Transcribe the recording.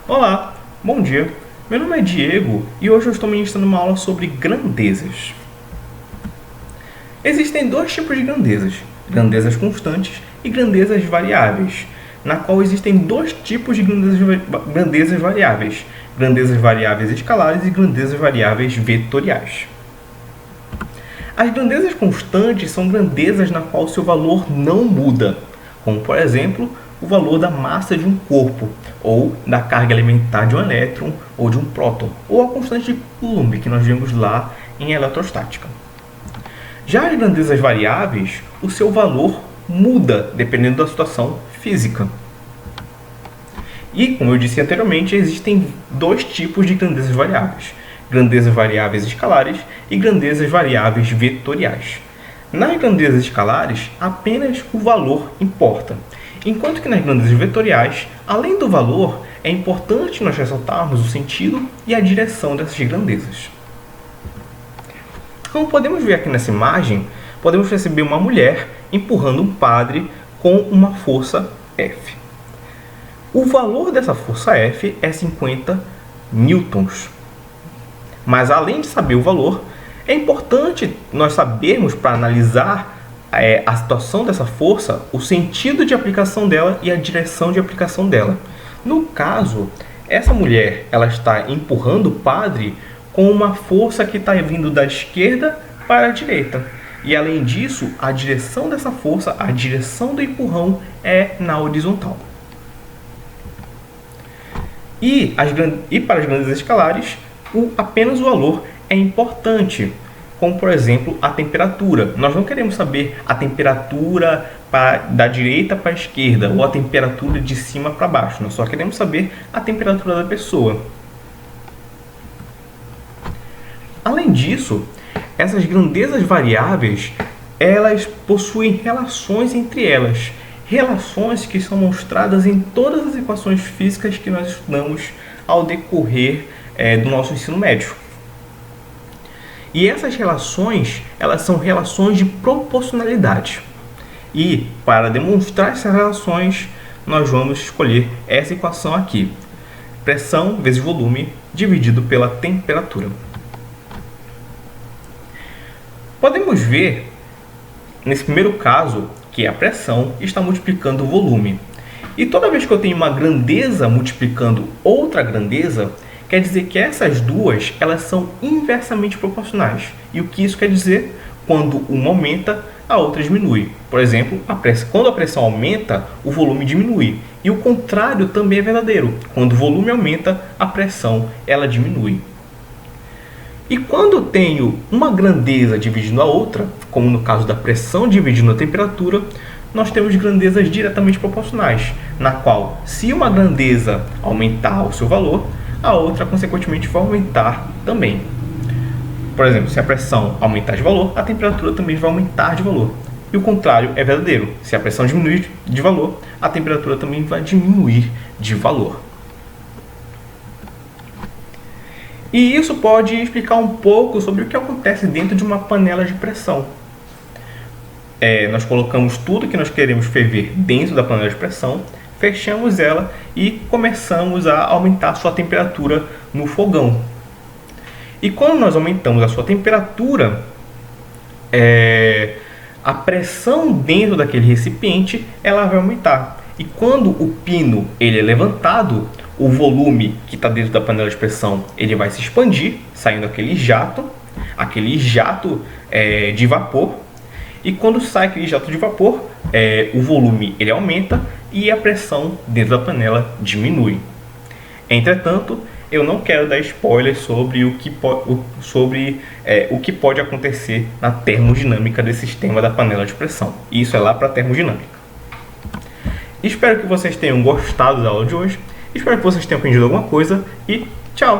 Olá, bom dia. Meu nome é Diego e hoje eu estou ministrando uma aula sobre grandezas. Existem dois tipos de grandezas: grandezas constantes e grandezas variáveis, na qual existem dois tipos de grandezas variáveis: grandezas variáveis escalares e grandezas variáveis vetoriais. As grandezas constantes são grandezas na qual seu valor não muda, como por exemplo o valor da massa de um corpo, ou da carga elementar de um elétron ou de um próton, ou a constante de Coulomb que nós vimos lá em eletrostática. Já as grandezas variáveis, o seu valor muda dependendo da situação física. E, como eu disse anteriormente, existem dois tipos de grandezas variáveis: grandezas variáveis escalares e grandezas variáveis vetoriais. Nas grandezas escalares, apenas o valor importa, enquanto que nas grandezas vetoriais, além do valor, é importante nós ressaltarmos o sentido e a direção dessas grandezas. Como podemos ver aqui nessa imagem, podemos perceber uma mulher empurrando um padre com uma força F. O valor dessa força F é 50 newtons. Mas além de saber o valor, é importante nós sabermos, para analisar a situação dessa força, o sentido de aplicação dela e a direção de aplicação dela. No caso, essa mulher ela está empurrando o padre com uma força que está vindo da esquerda para a direita. E além disso, a direção dessa força, a direção do empurrão é na horizontal. E para as grandezas escalares, apenas o valor é importante, como por exemplo a temperatura. Nós não queremos saber a temperatura da direita para a esquerda ou a temperatura de cima para baixo, nós só queremos saber a temperatura da pessoa. Além disso, essas grandezas variáveis, elas possuem relações entre elas, relações que são mostradas em todas as equações físicas que nós estudamos ao decorrer do nosso ensino médio. E essas relações, elas são relações de proporcionalidade. E para demonstrar essas relações, nós vamos escolher essa equação aqui: pressão vezes volume dividido pela temperatura. Podemos ver, nesse primeiro caso, que a pressão está multiplicando o volume. E toda vez que eu tenho uma grandeza multiplicando outra grandeza, quer dizer que essas duas elas são inversamente proporcionais. E o que isso quer dizer? Quando uma aumenta, a outra diminui. Por exemplo, quando a pressão aumenta, o volume diminui. E o contrário também é verdadeiro. Quando o volume aumenta, a pressão ela diminui. E quando eu tenho uma grandeza dividindo a outra, como no caso da pressão dividindo a temperatura, nós temos grandezas diretamente proporcionais, na qual, se uma grandeza aumentar o seu valor, a outra consequentemente vai aumentar também. Por exemplo, se a pressão aumentar de valor, a temperatura também vai aumentar de valor. E o contrário é verdadeiro: se a pressão diminuir de valor, a temperatura também vai diminuir de valor. E isso pode explicar um pouco sobre o que acontece dentro de uma panela de pressão. Nós colocamos tudo que nós queremos ferver dentro da panela de pressão, fechamos ela e começamos a aumentar a sua temperatura no fogão. E quando nós aumentamos a sua temperatura, a pressão dentro daquele recipiente ela vai aumentar. E quando o pino ele é levantado, o volume que está dentro da panela de pressão ele vai se expandir, saindo aquele jato de vapor. E quando sai aquele jato de vapor, o volume ele aumenta e a pressão dentro da panela diminui. Entretanto, eu não quero dar spoilers sobre o que pode acontecer na termodinâmica desse sistema da panela de pressão. Isso é lá para a termodinâmica. Espero que vocês tenham gostado da aula de hoje. Espero que vocês tenham aprendido alguma coisa e tchau!